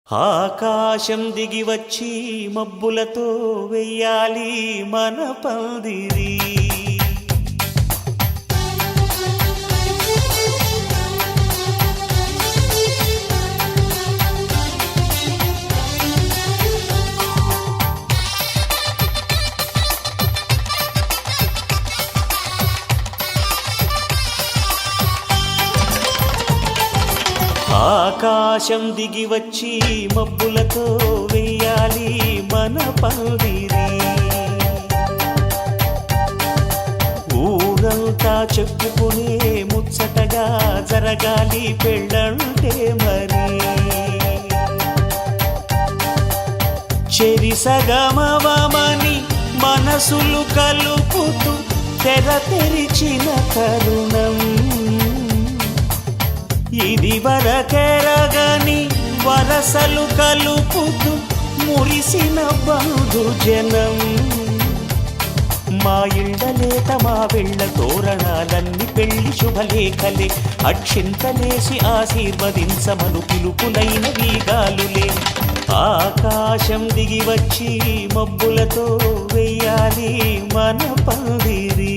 ఆకాశం దిగి వచ్చి మబ్బులతో వెయ్యాలి మన పందిరి. ఆకాశం దిగి వచ్చి మబ్బులతో వెయ్యాలి మన పందిరి. ఊరంతా చెప్పుకునే ముచ్చటగా జరగాలి పెళ్ళంటే మరి. చెరిసగమవమని మనసులు కలుపుతూ తెర తెరిచిన తరుణం ఇది వరకెరగని వరసలు కలుపుతూ మురిసిన బంధుజనం. మా ఇళ్ళలేత మా వెళ్ళ తోరణాలన్నీ పెళ్లి శుభలేఖలే. అక్షింతలేసి ఆశీర్వదించమను పిలుపులైన వీగాలులే. ఆకాశం దిగి వచ్చి మబ్బులతో వెయ్యాలి మన పందిరి.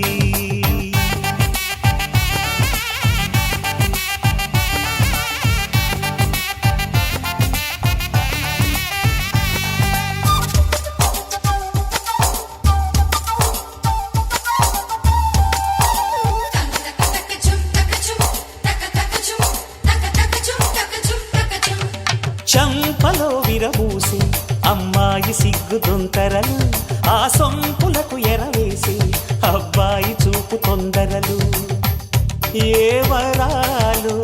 చంపలో విరబూసి అమ్మాయి సిగ్గు దొంతరలు, ఆ సొంపులకు ఎరవేసి అబ్బాయి చూపు తొందరలు. ఏ వరాలు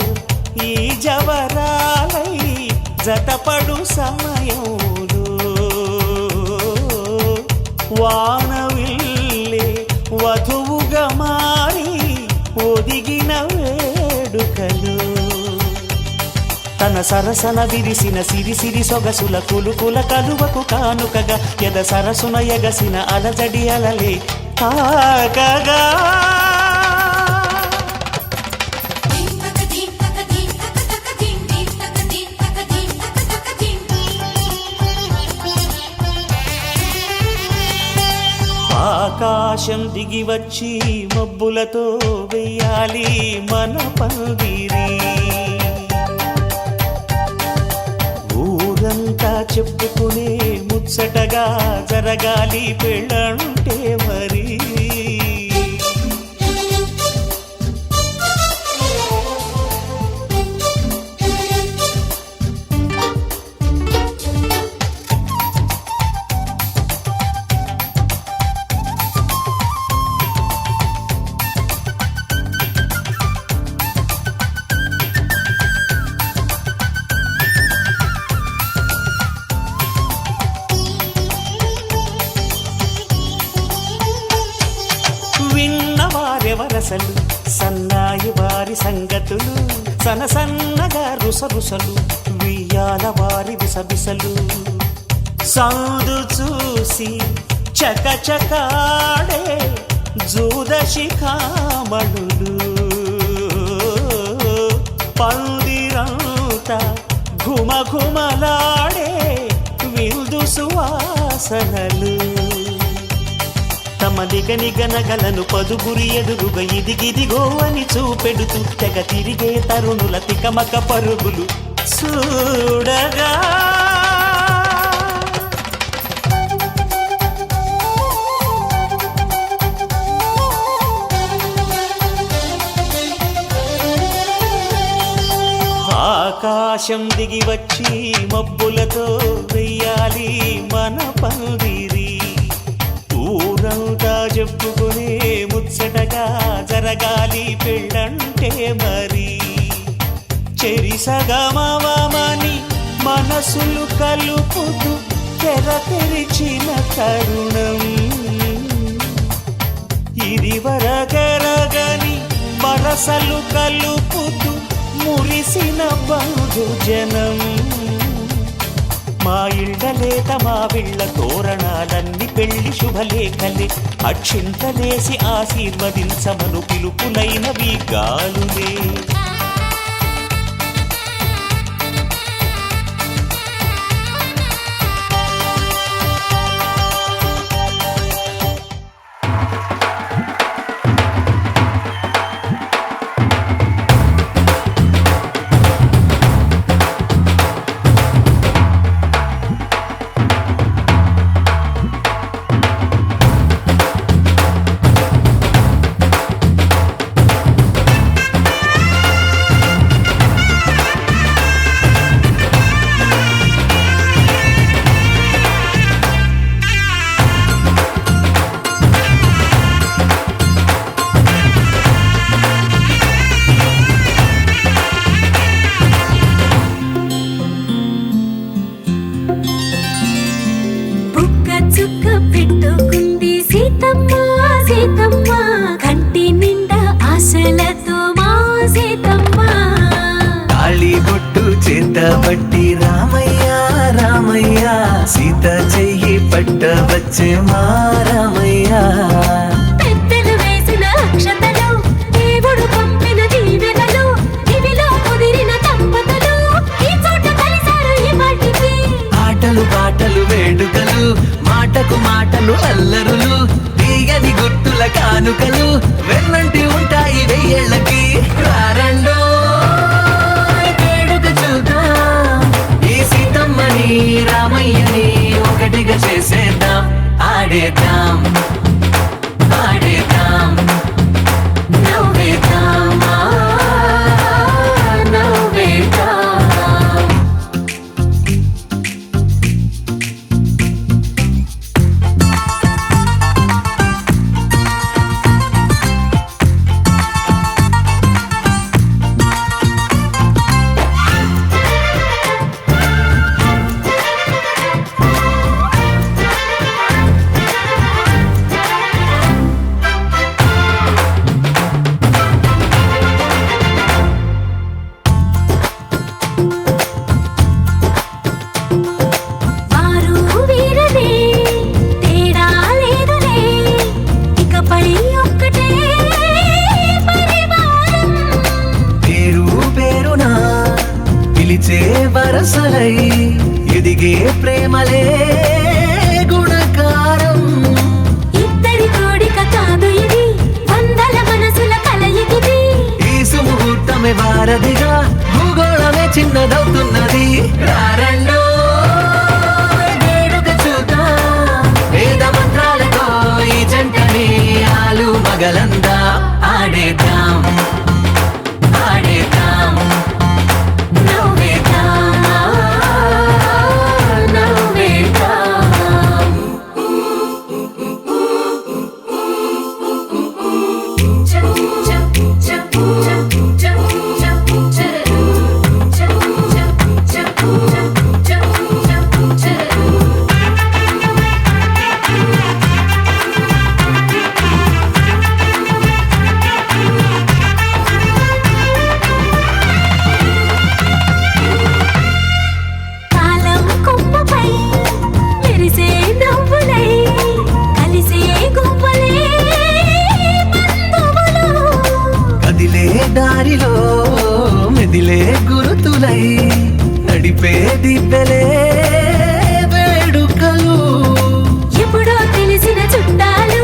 ఈ జవరాలై జతపడు సమయంలో వానవిల్లే వధువుగా మారి ఒదిగిన వేడుకలు. తన సరసన విరిసిన సిరిసిరి సొగసుల కులుకుల కలువకు కానుకగా ఎద సరసున ఎగసిన అలజడి అలలే తాకగా. ఆకాశం దిగి వచ్చి మబ్బులతో వెయ్యాలి మన పందిరి. ఊరంతా చెప్పుకునే ముచ్చటగా జరగాలి పెళ్ళంటే మరి. విన్నవారెవరసలు సన్నాయి వారి సంగతులు, సనసన్నగా రుసరుసలు వియ్యాల వారి విసబిసలు. సౌదు చూసి చకచకాడే జూదశిఖామణులు, పందిరంతా ఘుమఘుమలాడే విందు సువాసనలు. తమ నిగనిగనగలను పదుగురి ఎదురుగా ఇదిగిదిగో అని చూపెడుతూ తెగ తిరిగే తరుణుల తికమక పరుగులు చూడగా. ఆకాశం దిగి వచ్చి మబ్బులతో వెయ్యాలి మన పందిరి. ఊరంతా చెప్పుకునే ముచ్చటగా జరగాలి పెళ్ళంటే మరి. చెరిసగమవమని మనసులు కలుపుతూ తెర తెరిచిన తరుణం ఇది వరకెరగని వరసలు కలుపుతూ మురిసిన బంధుజనం. మా ఇళ్ళలేత మా వెళ్ళ తోరణాలన్నీ పెళ్లి శుభలేఖలే. అక్షింతలేసి ఆశీర్వదించమను పిలుపులైన వీగాలులే. సీతమ్మ సీతమ్మ కంటి నిండా ఆశలతో మా సీతమ్మ తాళి బొట్టు చేత బట్టి రామయ్య రామయ్య సీత చెయ్యి పట్ట వచ్చే మా రామయ్య పెద్దలు వేసిన అక్షతలు దేవుడు పంపిన దీవెనలు ఇవిలో కుదిరిన దంపతులు ఈ చోట కలిసారు ఈ పాటికి ఆటలు పాటలు వేడుకలు మాటకు మాటలు అల్లరులు తీయని గుట్టుల కానుకలు వెన్నంటి ఉంటాయి వెయ్యేళ్ళకి రారండో వేడుక చూద్దాం ఈ సీతమ్మని రామయ్యని ఒకటిగా చేసేద్దాం ఆడేద్దాం ఆడేద్దాం నవ్వేద్దాం నవ్వేద్దాం వారు వీరనే తేడా లేదులే ఇకపై ఒక్కటే పరివారం పేరు పేరున పిలిచే వరసలై ఎదిగే ప్రేమలే గుణకారం ఇద్దరి కోడిక కాదు ఇది వందల మనసుల కలయికిది ఈ సుముహూర్తమే వారధిగా భూగోళమే చిన్నదవుతున్నది రారండో వేడుక చూద్దాం వేద మంత్రాలతో ఈ జంటని ఆలు మగలందా ఆడేద్దాం ఆడేద్దాం నవ్వేద్దాం నవ్వేద్దాం కాలం కొమ్మపై మెరిసే నవ్వులై కలిసే గుంపలే బంధువులు కదిలే దారిలో మెదిలే గురుతులై నడిపే దిబ్బెలే వేడుకలు ఎప్పుడో తెలిసిన చుట్టాలు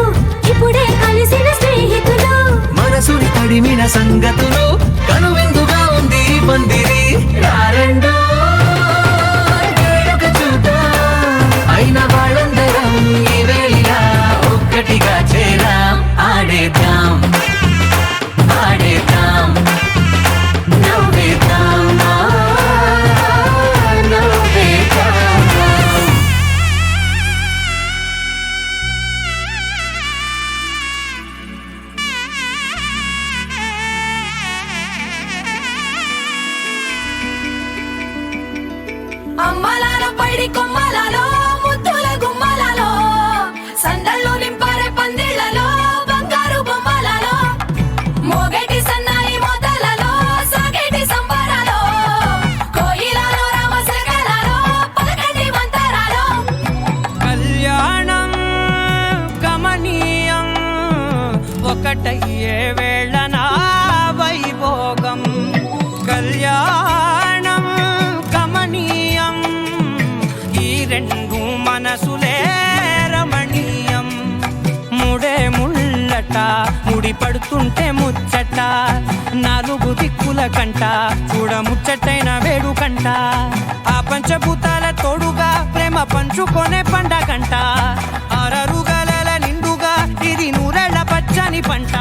ఇప్పుడే కలిసిన స్నేహితులు మనసుని తడిమిన సంగతులు కనువిందుగా ఉంది ఈ పందిరి రారండో వేడుక చూద్దాం అయిన వాళ్ళందరం ఈ వేళ ఒక్కటిగా చేరాం ఆడేద్దాం ఆడేద్దాం నవ్వేద్దాం నవ్వేద్దాం అమ్మలాలో పైడి కొమ్మలలో ముద్దుల గుమ్మలలో సందళ్ళు నింపారే పందిళ్లలో బంగారు బొమ్మలలో మోగేటి సన్నాయి మోతలలో సాగేటి సంబరాలో కోయిలలో రామశకలలో పలకండి మంతరాలో కళ్యాణం గమనీయం ఒకటయ్యే వేళ నా వైభోగం కళ్యాణం గమనీయం ఈ రెండు మనసులే రమణీయం ముడే ముళ్ళట ముడి పడుతుంటే ముచ్చట నాలుగు దిక్కుల కంట చూడ ముచ్చటైన వేడుకంట ఆ పంచభూతాల తోడుగా ప్రేమ పంచుకొనే పండగంట అరరుగల నిండుగా ఇది నూరెళ్ళ పచ్చని పంట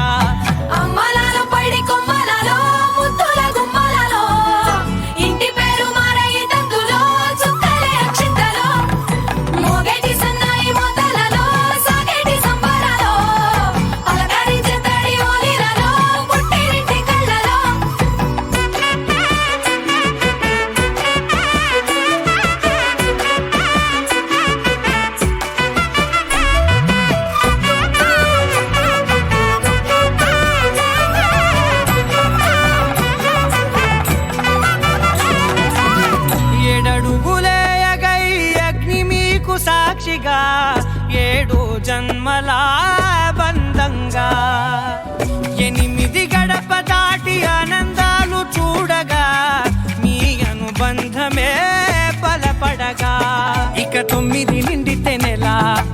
అమ్మలాలో పైడి కొమ్మలలో ముద్దుల గుమ్మలలో ఇంటి పేరు మారయి తందులో చుక్కలే అక్షింతలో మోగేటి సన్నాయి మోతలలో సాగేటి సంబరాలో పలకరించే తడి ఓలిలలో పుట్టినింటి కళ్ళలో ఉన్నదిగా 7 జన్మల బంధంగా 8 గడప దాటి ఆనందాలు చూడగా మీ అనుబంధమే బలపడగా ఇక 9 నిండితే నెల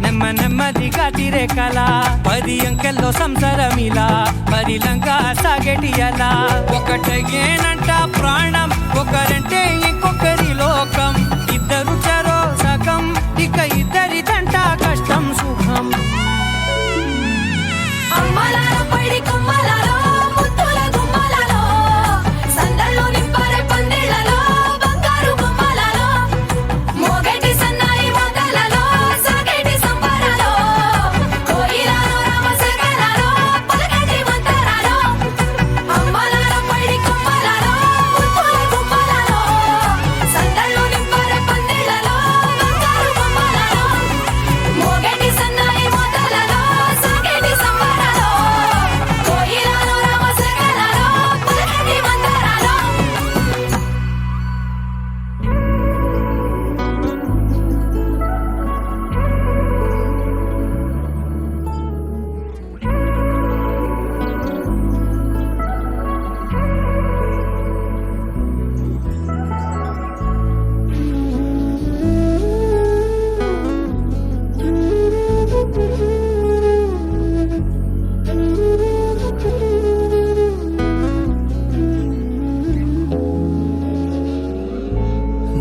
నెమ్మదిగా తిరే కల 10 అంకెల్లో సంసారమిలా పరిలంగా సాగేటి అలా ఒకటేనంట ప్రాణం ఒకరంటే ఇంకొకరి లోకం ఇద్దరు చరో సగం ఇక ఇద్దరిదంట కష్టం సుఖం అమ్మలాలో పడి కొమ్మలాలో ముత్తుల గుమ్మలాలో సందళ్ళు నింపరే పందిళ్ళలో బంగారు గుమ్మలాలో మోగేటి సన్నాయి మొదలలో సాగేటి సంబరాలో కోయిలాలో రామశేఖరాలో పలకేటి మంతరాలో అమ్మలాలో పడి కొమ్మలాలో ముత్తుల గుమ్మలాలో సందళ్ళు నింపరే పందిళ్ళలో బంగారు గుమ్మలాలో మోగేటి సన్నాయి మొదలలో సాగేటి సంబరాలో కోయిలాలో రామశేఖరాలో పలకేటి మంతరాలో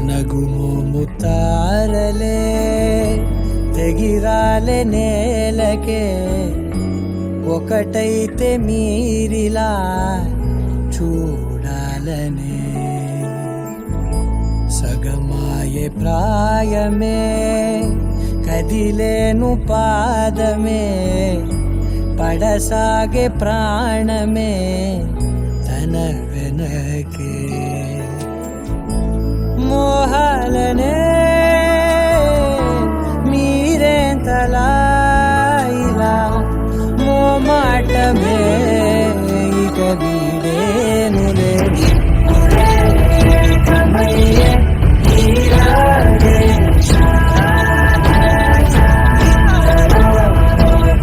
నగుమోము తారలే తెగిరాలే నేలకే ఒకటైతే మీరిలా చూడాలనే సగమాయే ప్రాయమే కదిలేను పాదమే పడసాగే ప్రాణమే తన వెనకే మోహాలనే మీరేంతలా ఇలా మోమాటమే ఇక వీడేనులే కమయ్యే తీరాలే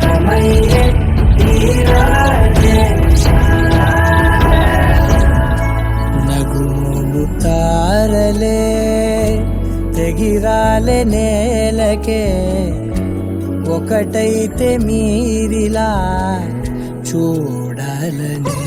కమయ్యే తీరాలే నగుమోము తారలే తెగిరాలే నేలకే ఒకటైతే మీరిలా చూడాలనే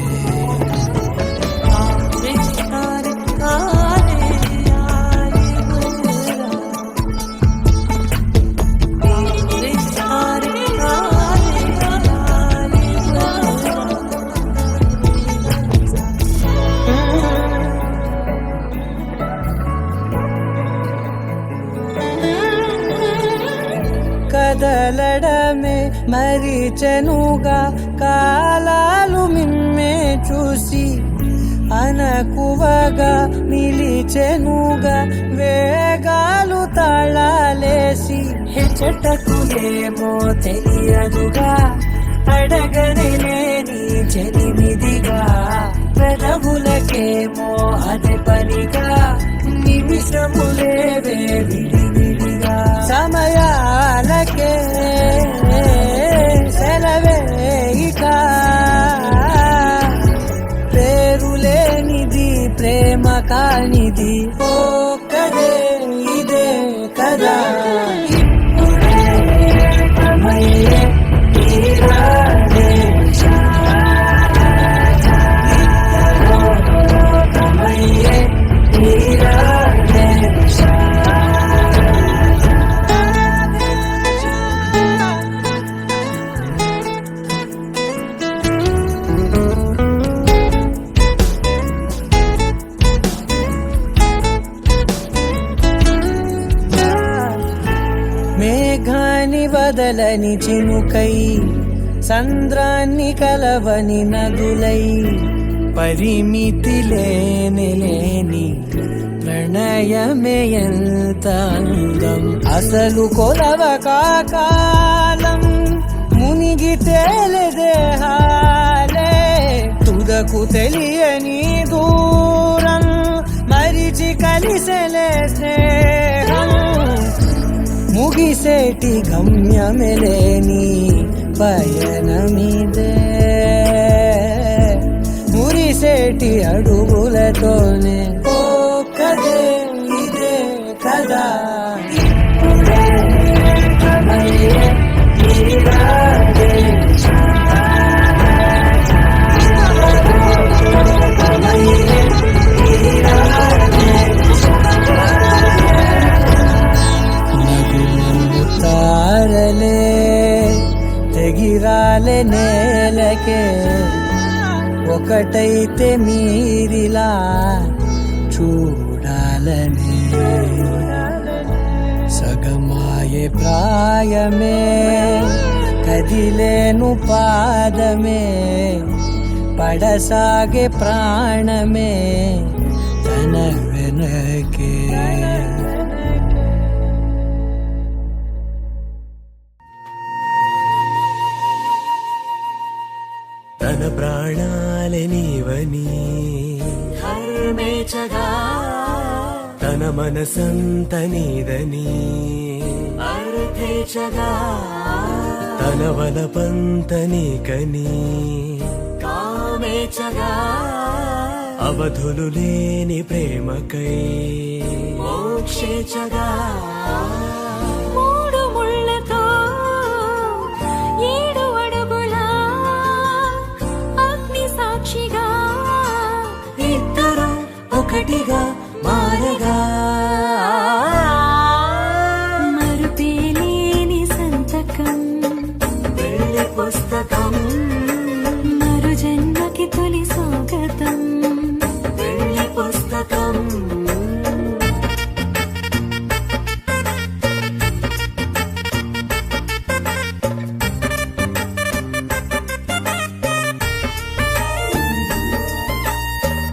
కదలడమే మరిచెనుగా కాలాలు మిమ్మే చూసి అనకువగా నిలిచెనుగా వేగాలు తాళాలేసి హెచ్చటకులేమో తెలియదుగా అడగనేని చెలిమిదిగా పెదవులకేమో అదే పనిగా నిమిషములేవే విడివిడిగా సమయాలకే సెలవే ఇక పేరులేనిది ప్రేమ కానిది ఓ కదే ఇదే కదా ఇప్పుడే కమయ్యే తీరాలే కమయ్యే తీరాలే మేఘాన్ని వదలని చినుకై సంద్రాన్ని కలవని నదులై పరిమితి లేని ప్రణయమే ఎంత అందం అసలు కొలవ కాలం మునిగి తేలిదేహాలే తుదకు తెలియని దూరం మరిచి కలిసెలే స్నేహం ముగిసేటి గమ్యమెలేని పయనమిదే మురిసేటి అడుగులతోనే ఓ కదే ఇదే కదా తారలే తెగిరాలే నేలకే ఒకటైతే మీరిలా చూడాలనే సగమాయే ప్రాయమే కదిలేను పాదమే పడసాగే ప్రాణమే తన వెనకే తన ప్రాణాలే నీవని హర్మేచగా తన మనసంత నీదని అర్థేచగా తన వలపంత నీకని కామేచగా అవధులు లేని ప్రేమకై మోక్షేచగా మూడు ముళ్ళతో ఏడు అడుగుల అగ్ని సాక్షిగా ఇద్దరు ఒకటిగా మారగా మరుపేలేని సంతకం వెళ్ళి పుస్తకం మరు జన్మకి తొలి స్వాగతం వెళ్ళి పుస్తకం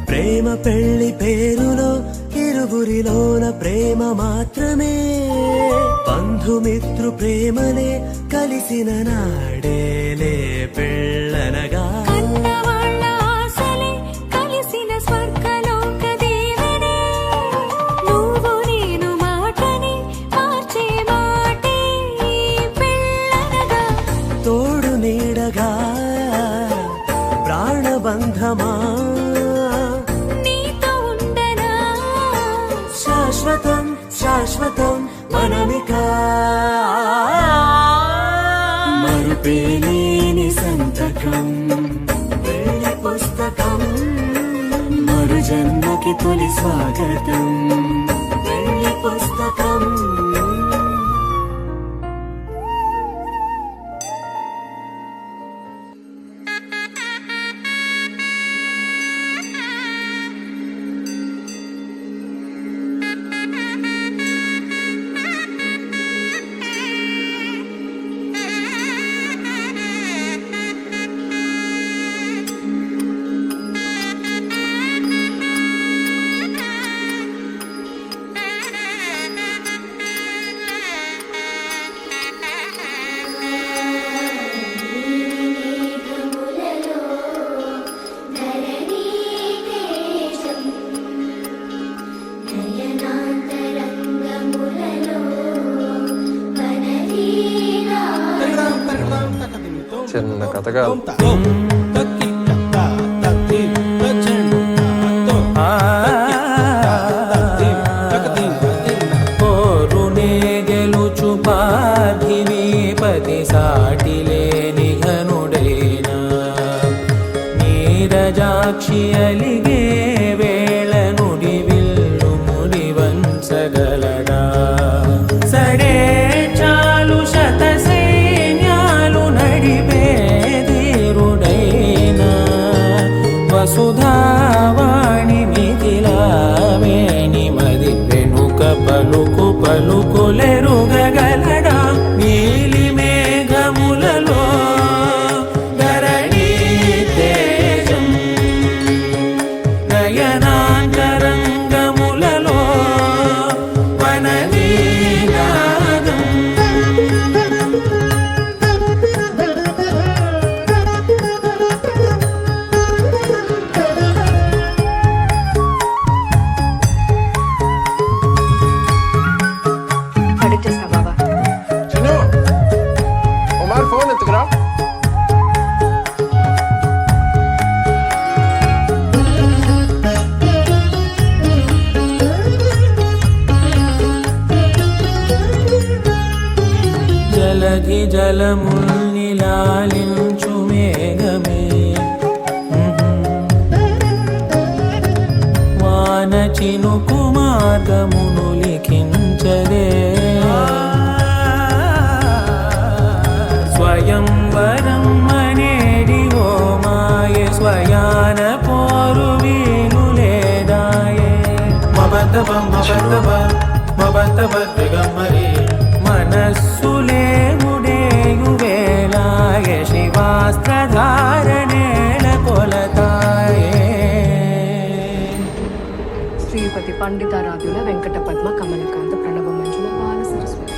ప్రేమ పెళ్లి పేరులో ఇరువురిలోన ప్రేమ మాత్రమే బంధుమిత్రు ప్రేమనే కలిసిన నాడేలే పెళ్ళనగా కన్నవాళ్ళ ఆశలే కలిసిన స్వర్గలోక దేవనే నువ్వు నేను మాటని మార్చే మాటే పెళ్ళనగా తోడు నీడగా ప్రాణబంధమా నీతో ఉండనా శాశ్వతం శాశ్వతం మనమిక మరుపేలేని సంతకం వెళ్ళి పుస్తకం మరు జన్మకి తొలి స్వాగతం వెళ్ళి పుస్తకం చిన్న కథ కాదు. పోరునే గెలుచు పార్థివీపతి సాటిలేని ఘనుడేనా నీరజాక్షి అలిగే వేళ నుడి విల్లు ముడి వంచగలడా సడే చాలు శత సైన్యాలు నడిపే ధీరుడైనా వసుధావాణి మిథిలావేణి మది వెనుక పలుకు పలుకులెరుగగలడా నీలి మేఘములలో ధరణి తేజం నయనాంతరంగములలో వననీనాదం నది జలముల్ని లాలించు మేఘమే వాన చినుకు మార్గమును లిఖించదే స్వయంవరం అనేడి ఓ మాయే స్వయాన పోరు వీలు లేదాయే మబద్దబద్దగమ్మరి మనస్సులే ముడేయు వేళాయే శివాస్త్రధారణేల కొలతాయే శ్రీపతి పండితారాధ్యుల వెంకట పద్మ కమలకాంత ప్రణవ మంజుల బాల సరస్వతి.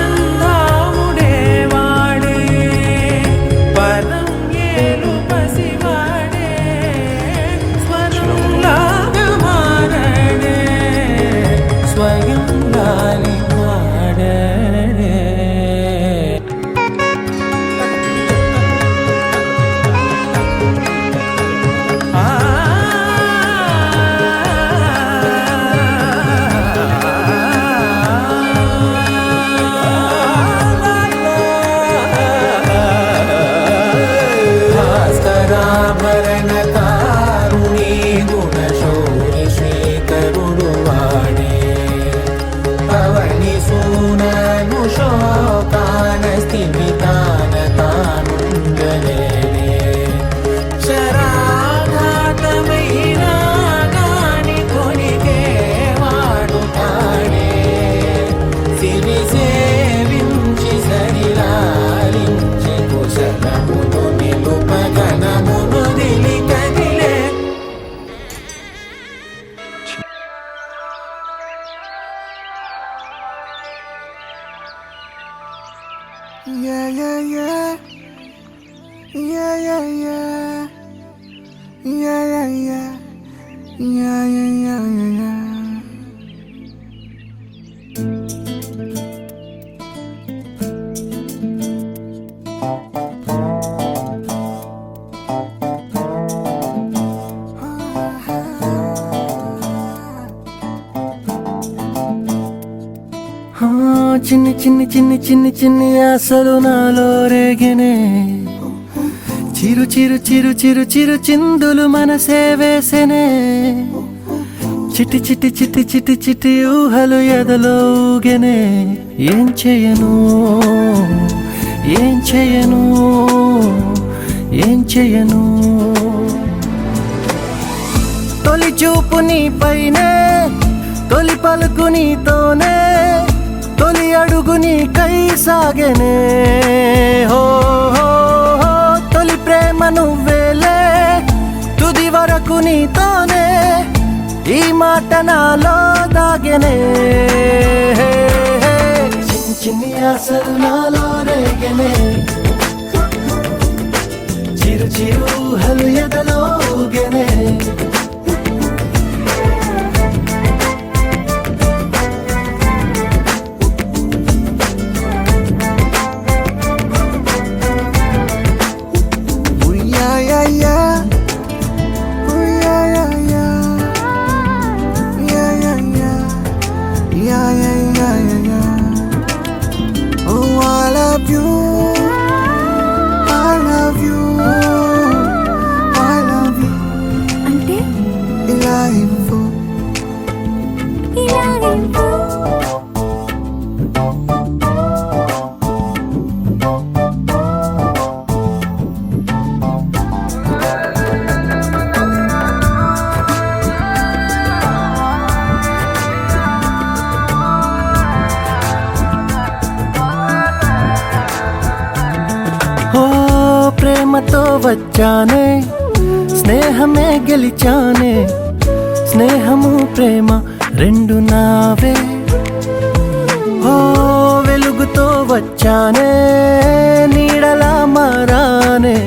వరంధాముడే వాడే పరం ఏలు పసివాడే స్వరం లాగమారడే స్వయం లాలి మాడడే భాస్కరాభరణ కారుణీ గుణశౌరి శ్రీకరుడు వాడే పవని సూనను శోకాన స్థిమితాన తానుండలేనే శరాఘాతమైన గాని కొనికే వాడు కాడే సిరి సేవించి సరిలాలించి కుశలమును నిలుపగనమును దిలి కదిలే Yeah, yeah, yeah. Yeah, yeah, yeah. Yeah, yeah, yeah. Yeah, yeah, yeah, yeah, yeah. చిన్ని చిన్ని చిన్ని చిన్ని చిన్ని ఆశలు నాలో రేగినే చిరు చిరు చిరు చిరు చిరు చిందులు మనసే వేసెనే చిట్టి చిట్టి చిట్టి చిట్టి చిట్టి ఊహలు ఎదలో ఊగెనే ఏం చేయను ఏం చేయను ఏం చేయను తొలి చూపు నీ పైనే తొలి పలుకు నీతోనే తొలి అడుగు నీకై సాగెనే హో హో హో తొలి ప్రేమ నువ్వేలే తుది వరకు నీతోనే ఈ మాట నాలో దాగెనే చిన్ని చిన్ని ఆశలు నాలో రేగెనే చిరు చిరు ఊహలు ఎదలో ఊగెనే అంటే ఇలా ఇంపు ఓ ప్రేమతో వచ్చానే స్నేహమే గెలిచానే స్నేహము ప్రేమ రెండు నావే ఓ వెలుగుతో వచ్చానే నీడలా మారానే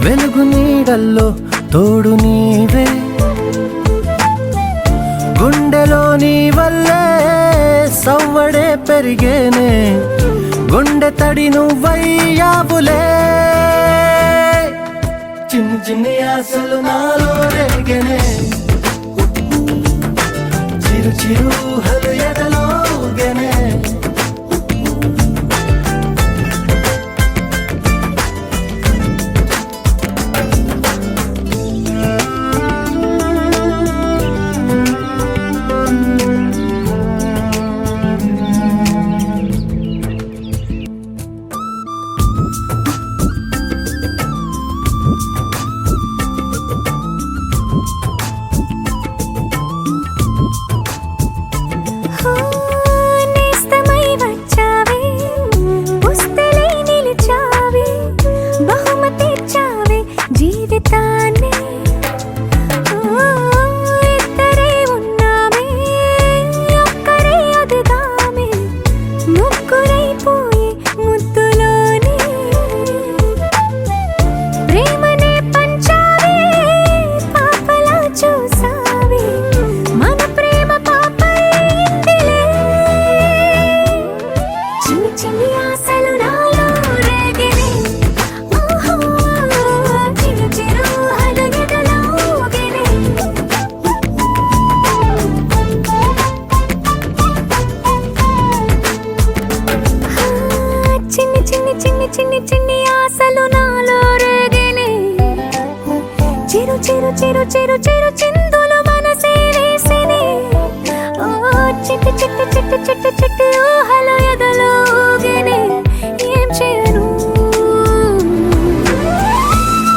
వెలుగు నీడల్లో తోడు నీవే గుండెలో నీ వల్లే సవ్వడే పెరిగేనే గుండె తడి నువ్వయ్యావులే చిన్ని చిన్ని ఆశలు నాలో రేగనే చిరు చిరు హలు ఎదలోగనే నేస్తమై వచ్చావే పుస్తలై నిలిచావే బహుమతి ఇచ్చావే జీవితాన్ని ఇద్దరే ఉన్నామే ఒక్కరే అదిగామే ముగ్గురైపోయి ముద్దులోనే ప్రేమనే పంచావే పాపలా చూసావే మన ప్రేమ పాపైందిలే చిన్ని చిన్ని ఆశలు నాలో రేగినే ఓహో చిరు చిరు అలగెదలోగినే చిన్ని చిన్ని చిన్ని చిన్ని చిన్ని ఆశలు నాలో రేగినే చిరు చిరు చిరు చిరు చిరు చిందులు మనసే వేసినే ఓ చిట్టి చిట్టి చిట్టి చిట్టి చిట్టి ఊహలు ఎదలోగినే ఏం చేయను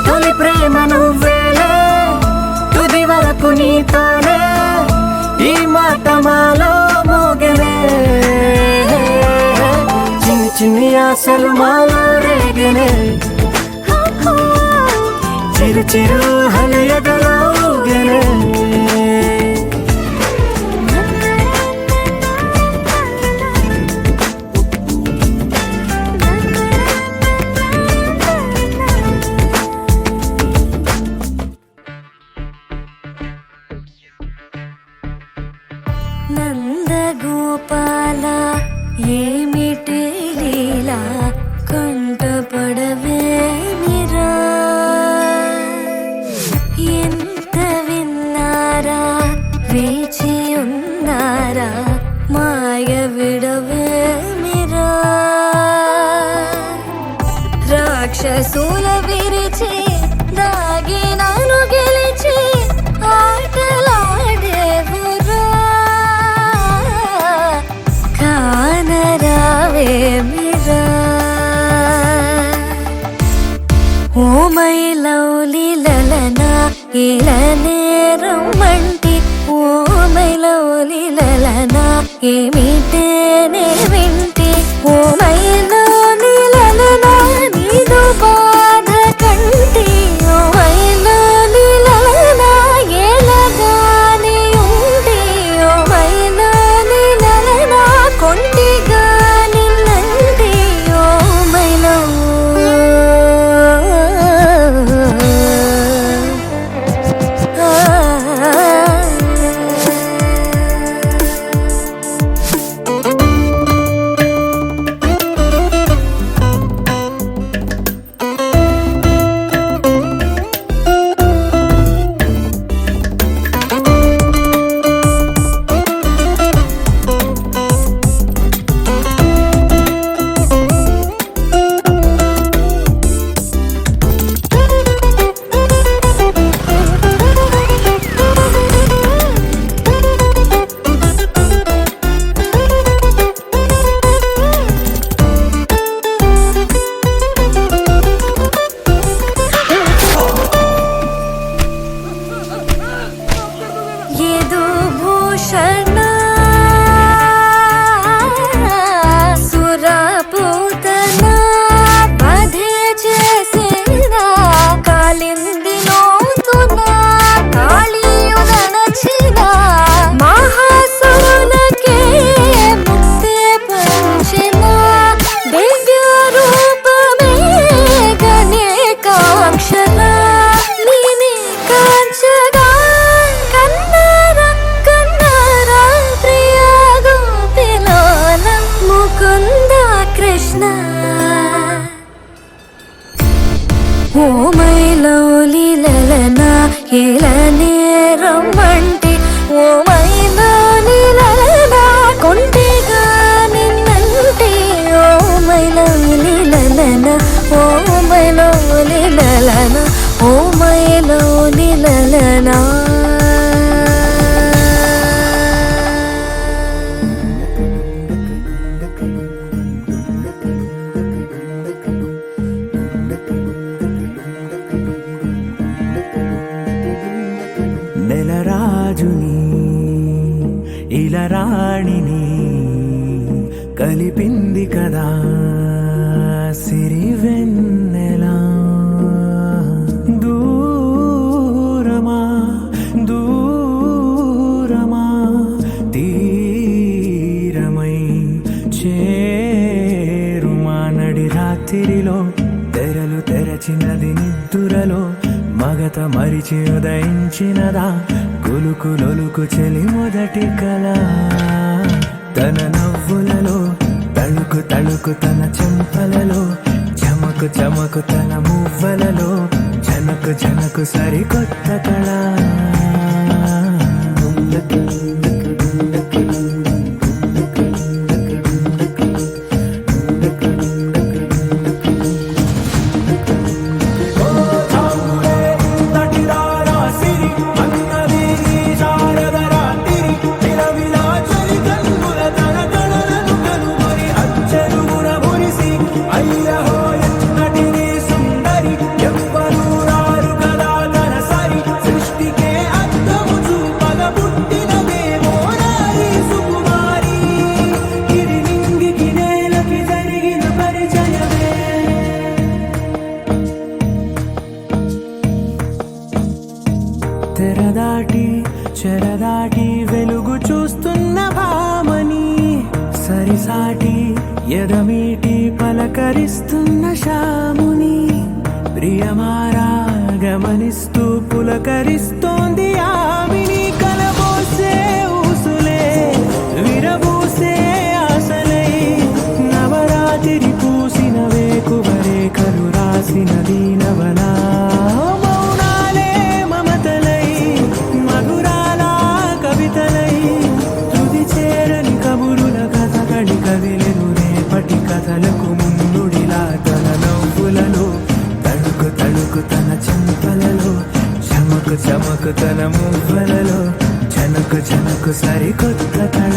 తొలి ప్రేమ నువ్వేలే తుది వరకు నీతోనే ఈ మాట మాలో మోగనే చిన్ని చిన్ని ఆశలు మాలో రేగనే చిరు చిరు హలు ఎదలోగనే నందగోపాల ఏమిటి లీలా కంటపడవే మీరా ఎంత విన్నారా వేచి ఉన్నారా మాయ విడవే మీరా రాక్షసుల విరిచి దాగి నాను గెలిచి ఆటలాడేవురా కానరావే మీరా ఓ మై లవ్లీ లలనా ఇలనే రమ్మంటి ఓ మై లవ్లీ లలనా ఏమిటేనే వింటి ఓ మై లవ్లీ లలనా నీదు బాధ కంటి ఓ మై లవ్లీ లలనా ఎలాగానే ఉండి ఓ మై లవ్లీ లలనా కొంటిగా నిన్నంటి ఓ మై లవ్ ఇలరాజుని ఇలరాణిని కలిపింది కదా సిరివెన్నెలా దూరమా దూరమా తీరమై చేరుమా నడి రాత్రిలో తెరలు తెరచినది నిద్దురలో మగత మరిచి ఉదయించినదా కులుకులొలుకు చెలి మొదటి కళ తన నవ్వులలో తళుకు తళుకు తన చెంపలలో చమకు చమకు తన మువ్వలలో జనకు జనకు సరికొత్త కళ తెరదాటి చెరదాటి వెలుగు చూస్తున్న భామని సరిసాటి ఎదమీటి పలకరిస్తున్న శాముని ప్రియమారా గమనిస్తూ పులకరిస్తోంది ఆవిని కలబోసే ఊసులే విరబూసే ఆశలై నవరాత్రి పూసిన వేకువరే కలు రాసిన దీనవలా కథలకు ముందుడిలా తన నవ్వులలో తడుకు తడుకు తన చెంపలలో చమకు చమకు తన మువ్వలలో జనకు జనకు సరికొత్త కళ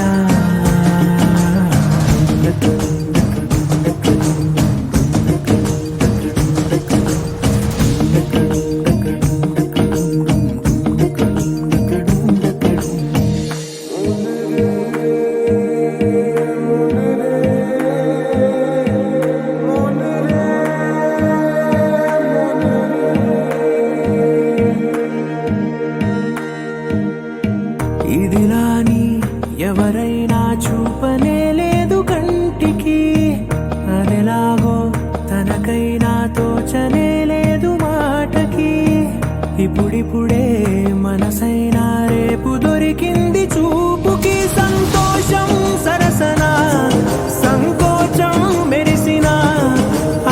ఇదిలాని ఎవరైనా చూపనే లేదు కంటికి అదెలాగో తనకైనా తోచనే లేదు మాటకి ఇప్పుడిప్పుడే మనసైనా రేపు దొరికింది చూపుకి సంతోషం సరసన సంకోచం మెరిసిన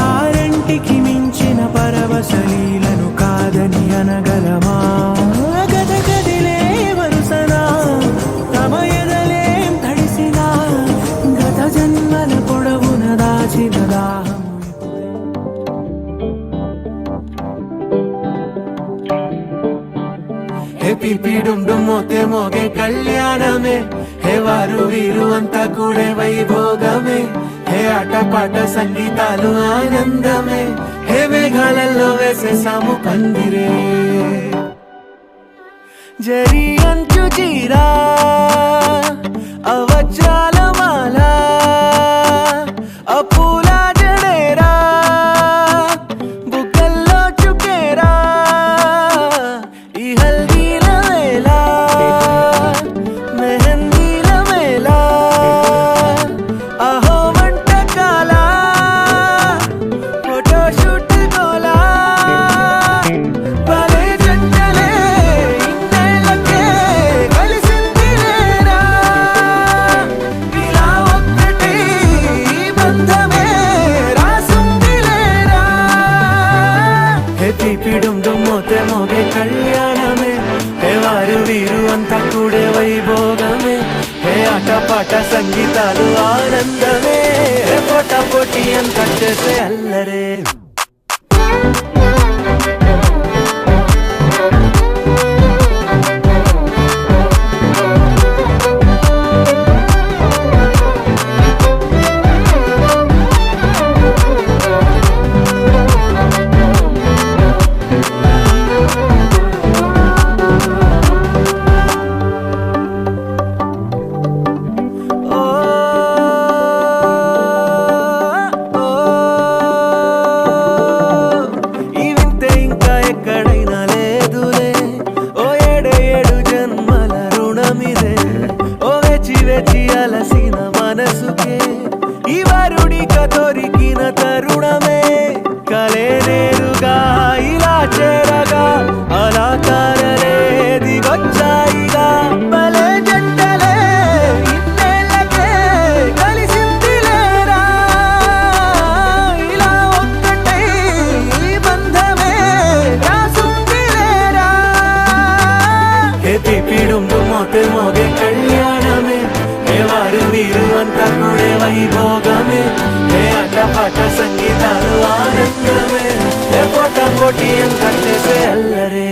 ఆరంటికి మించిన పరవశలీలను కాదని అనగలమా జన్మల పొడవున దాచిన దాహము హే పిపి డుమ్ డుమ్ మోతే మోగే కళ్యాణమే హే వారు వీరు అంతా కూడే వైభోగమే హే ఆటపాట సంగీతాలు ఆనందమే హే మేఘాలలో వేసేసాము పందిరే జరి అంచు చీరా అవజ్రాల మాల అపూల జడేరా బుగ్గల్లో చుకేరా ఈ హల్దీల వేళ మెహందీల వేళ అహో వంటకాల ఫోటోషూట్ గోలా భలే జంటలే ఇన్నేళ్ళకే కలిసింది లేరా ఇలా ఒక్కటి బంధమే రాసుంది లేరా హే పిపి డుమ్ డుమ్ మోతే మోగే కళ్యాణమే హే వారు వీరు అంతా కూడే వైభోగమే హే ఆటపాట సంగీతాలు ఆనందమే హే పోటా పోటీ అంతా చేసే అల్లరే హే పిపిడుండు మోతే మోగే కళ్యాణమే హే వారు వీరు అంతా కూడే వైభోగమే హే ఆటపాట సంగీతాలు ఆనందమే హే పోటా పోటీ అంతా చేసే అల్లరే